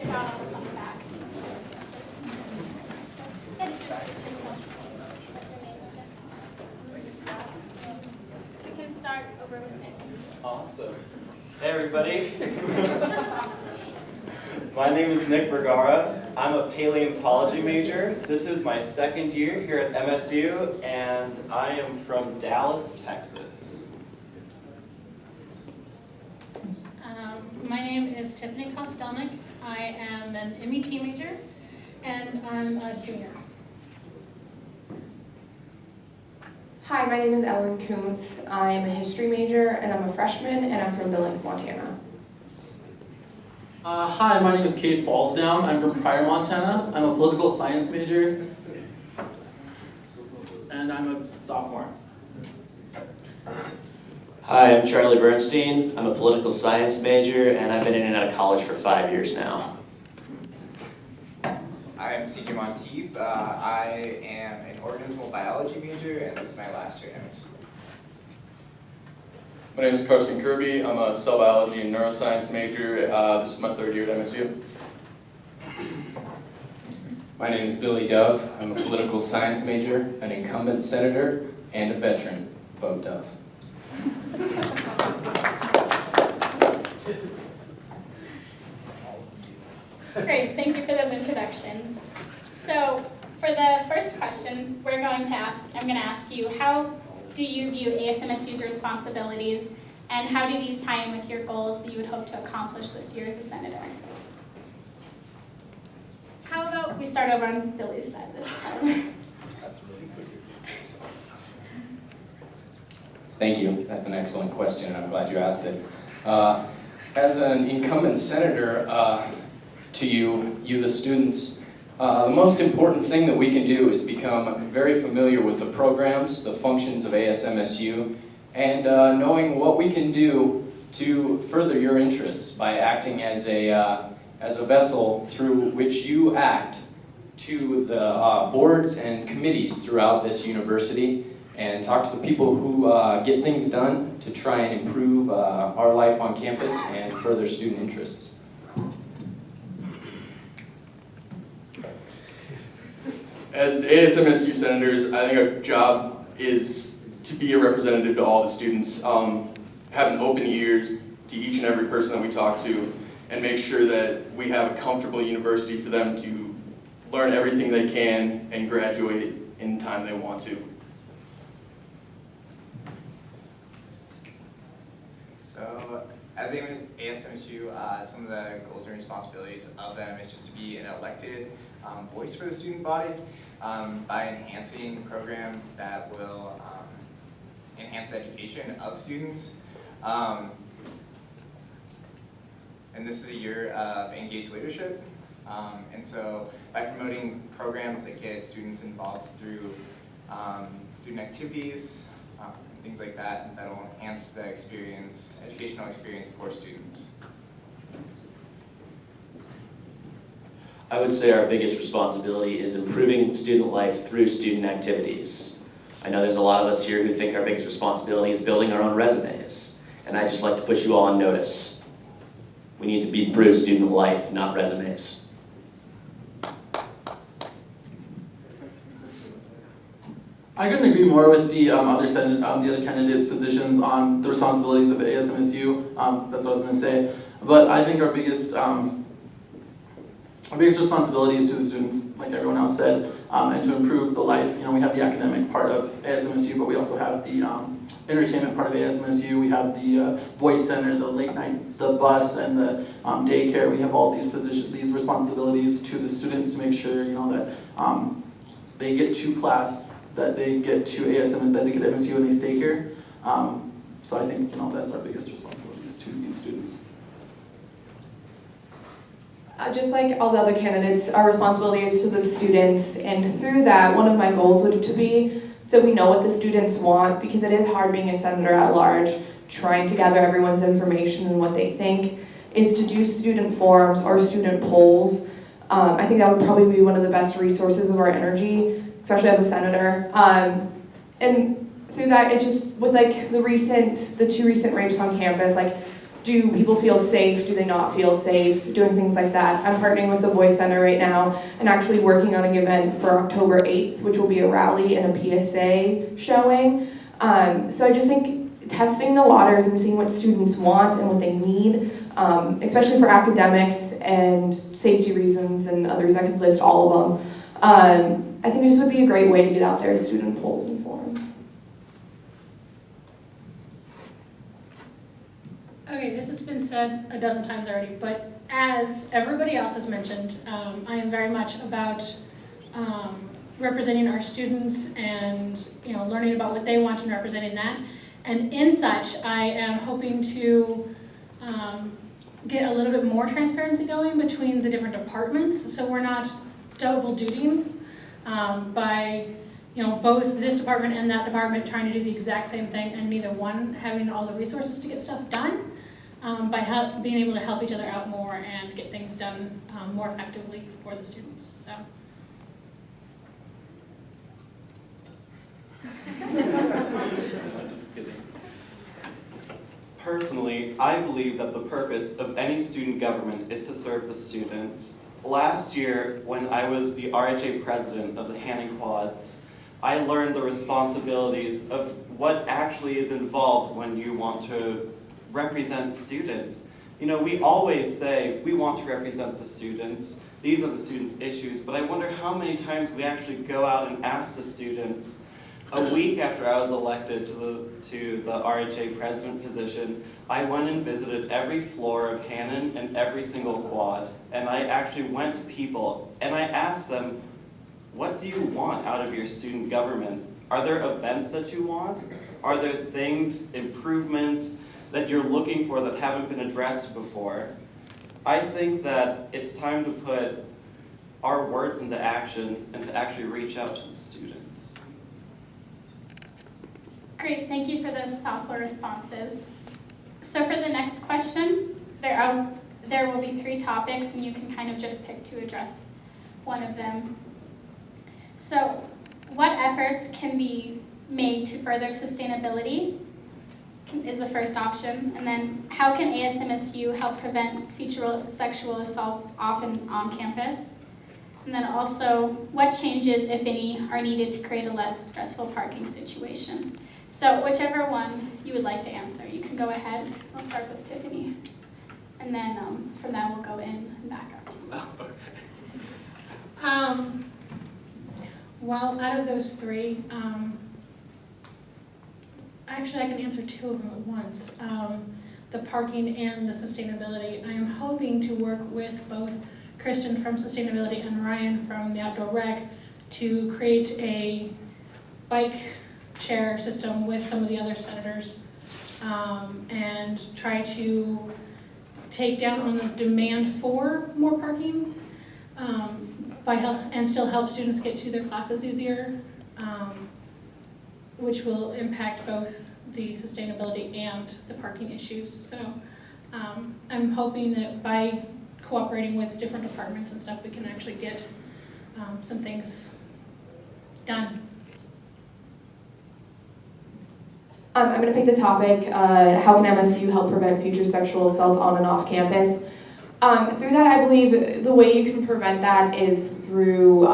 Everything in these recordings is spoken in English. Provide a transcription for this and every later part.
About all the fun facts. We can start over with Nick. Awesome. Hey everybody. My name is Nick Vergara. I'm a paleontology major. This is my second year here at MSU, and I am from Dallas, Texas. My name is Tiffany Kostelnik. I am an MET major, and I'm a junior. Hi, my name is Ellen Kuntz. I'm a history major, and I'm a freshman, and I'm from Billings, Montana. Hi, my name is Kade Falls Down. I'm from Pryor, Montana. I'm a political science major, and I'm a sophomore. Hi, I'm Charlie Bernstein. I'm a political science major, and I've been in and out of college for 5 years now. I'm CJ Monteith. I am an organismal biology major, and this is my last year at MSU. My name is Carsten Kirby. I'm a cell biology and neuroscience major. This is my third year at MSU. My name is Billy Dove. I'm a political science major, an incumbent senator, and a veteran. Vote Dove. Great, thank you for those introductions. So for the first question, I'm going to ask you, how do you view ASMSU's responsibilities, and how do these tie in with your goals that you would hope to accomplish this year as a senator? How about we start over on Billy's side this time? Thank you. That's an excellent question, and I'm glad you asked it. As an incumbent senator, to you the students, the most important thing that we can do is become very familiar with the programs, the functions of ASMSU, and knowing what we can do to further your interests by acting as a vessel through which you act to the boards and committees throughout this university, and talk to the people who get things done to try and improve our life on campus and further student interests. As ASMSU senators, I think our job is to be a representative to all the students, have an open ear to each and every person that we talk to, and make sure that we have a comfortable university for them to learn everything they can and graduate in the time they want to. So, as ASMSU, some of the goals and responsibilities of them is just to be an elected voice for the student body by enhancing programs that will enhance the education of students. And this is a year of engaged leadership. And so by promoting programs that get students involved through student activities, things like that, that will enhance the educational experience for students. I would say our biggest responsibility is improving student life through student activities. I know there's a lot of us here who think our biggest responsibility is building our own resumes, and I'd just like to put you all on notice. We need to improve student life, not resumes. I couldn't agree more with the other candidates' positions on the responsibilities of ASMSU. That's what I was going to say. But I think our biggest responsibility is to the students, like everyone else said, and to improve the life. You know, we have the academic part of ASMSU, but we also have the entertainment part of ASMSU. We have the voice center, the late night, the bus, and the daycare. We have all these these responsibilities to the students to make sure, you know, that they get to class, that they get to ASM, that they get to MSU and they stay here. So I think, you know, that's our biggest responsibilities to these students. Just like all the other candidates, our responsibility is to the students, and through that, one of my goals would to be so we know what the students want, because it is hard being a senator at large, trying to gather everyone's information and what they think, is to do student forums or student polls. I think that would probably be one of the best resources of our energy, especially as a senator. And through that, it just, with like the two recent rapes on campus, like do people feel safe? Do they not feel safe? Doing things like that. I'm partnering with the Voice Center right now and actually working on an event for October 8th, which will be a rally and a PSA showing. So I just think testing the waters and seeing what students want and what they need, especially for academics and safety reasons and others, I could list all of them. I think this would be a great way to get out there as student polls and forums. Okay, this has been said a dozen times already, but as everybody else has mentioned, I am very much about representing our students and learning about what they want and representing that. And in such, I am hoping to get a little bit more transparency going between the different departments, so we're not double dutying by both this department and that department trying to do the exact same thing and neither one having all the resources to get stuff done. By being able to help each other out more and get things done more effectively for the students. So. I'm just kidding. Personally, I believe that the purpose of any student government is to serve the students. Last year, when I was the RHA president of the Hannon Quads, I learned the responsibilities of what actually is involved when you want to represent students. We always say we want to represent the students. These are the students' issues, but I wonder how many times we actually go out and ask the students. A week after I was elected to the RHA president position, I went and visited every floor of Hannon and every single quad, and I actually went to people and I asked them, what do you want out of your student government? Are there events that you want? Are there things, improvements, that you're looking for that haven't been addressed before? I think that it's time to put our words into action and to actually reach out to the students. Great, thank you for those thoughtful responses. So for the next question, there will be 3 topics and you can kind of just pick to address one of them. So what efforts can be made to further sustainability is the first option, and then how can ASMSU help prevent future sexual assaults often on campus? And then also, what changes, if any, are needed to create a less stressful parking situation? So whichever one you would like to answer, you can go ahead. I'll start with Tiffany, and then from that we'll go in and back up to you. Well, out of those 3, actually, I can answer 2 of them at once. The parking and the sustainability. I am hoping to work with both Kristen from Sustainability and Ryan from the Outdoor Rec to create a bike share system with some of the other senators and try to take down on the demand for more parking and still help students get to their classes easier. Which will impact both the sustainability and the parking issues. So I'm hoping that by cooperating with different departments and stuff, we can actually get some things done. I'm going to pick the topic, how can MSU help prevent future sexual assaults on and off campus? Through that, I believe the way you can prevent that is through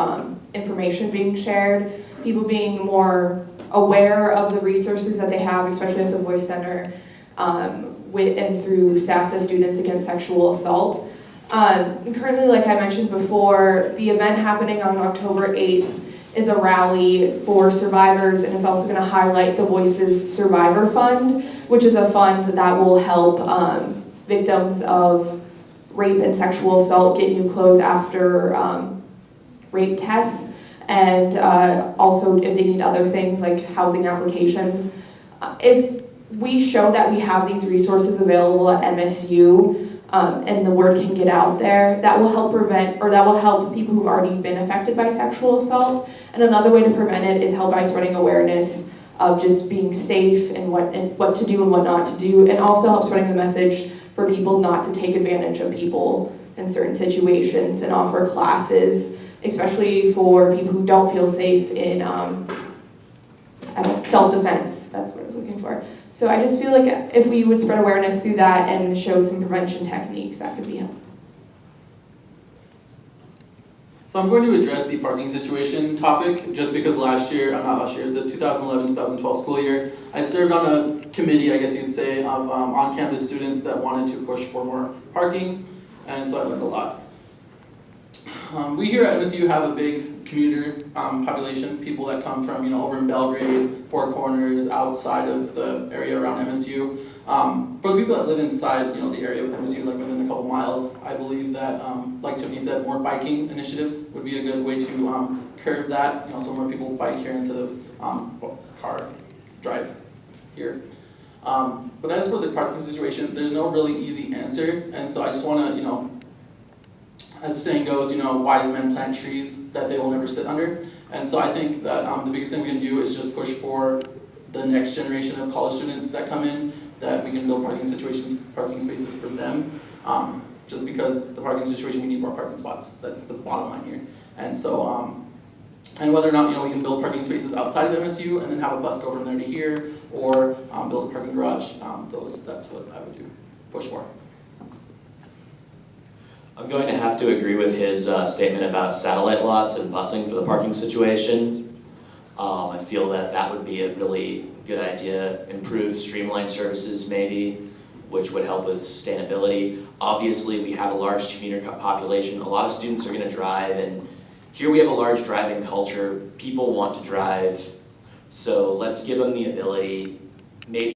information being shared, people being more aware of the resources that they have, especially at the Voice Center, and through SASA Students Against Sexual Assault. Currently, like I mentioned before, the event happening on October 8th is a rally for survivors, and it's also going to highlight the Voices Survivor Fund, which is a fund that will help victims of rape and sexual assault get new clothes after rape tests. And also if they need other things like housing applications. If we show that we have these resources available at MSU and the word can get out there, that will help prevent, or that will help people who've already been affected by sexual assault. And another way to prevent it is help by spreading awareness of just being safe and what to do and what not to do, and also help spreading the message for people not to take advantage of people in certain situations and offer classes, especially for people who don't feel safe in self-defense. That's what I was looking for. So I just feel like if we would spread awareness through that and show some prevention techniques, that could be helpful. So I'm going to address the parking situation topic just because the 2011-2012 school year, I served on a committee, I guess you could say, of on-campus students that wanted to push for more parking, and so I learned a lot. We here at MSU have a big commuter population, people that come from, over in Belgrade, Four Corners, outside of the area around MSU. For the people that live inside, the area with MSU, like within a couple miles, I believe that, like Tiffany said, more biking initiatives would be a good way to curb that. So more people bike here instead of car drive here. But as for the parking situation, there's no really easy answer, and so I just want to, as the saying goes, wise men plant trees that they will never sit under. And so I think that the biggest thing we can do is just push for the next generation of college students that come in, that we can build parking spaces for them. Just because the parking situation, we need more parking spots. That's the bottom line here. And so, and whether or not we can build parking spaces outside of MSU and then have a bus go from there to here, or build a parking garage, that's what I would do, push for. I'm going to have to agree with his statement about satellite lots and busing for the parking situation. I feel that that would be a really good idea. Improve streamlined services maybe, which would help with sustainability. Obviously, we have a large commuter population. A lot of students are going to drive, and here we have a large driving culture. People want to drive, so let's give them the ability. Maybe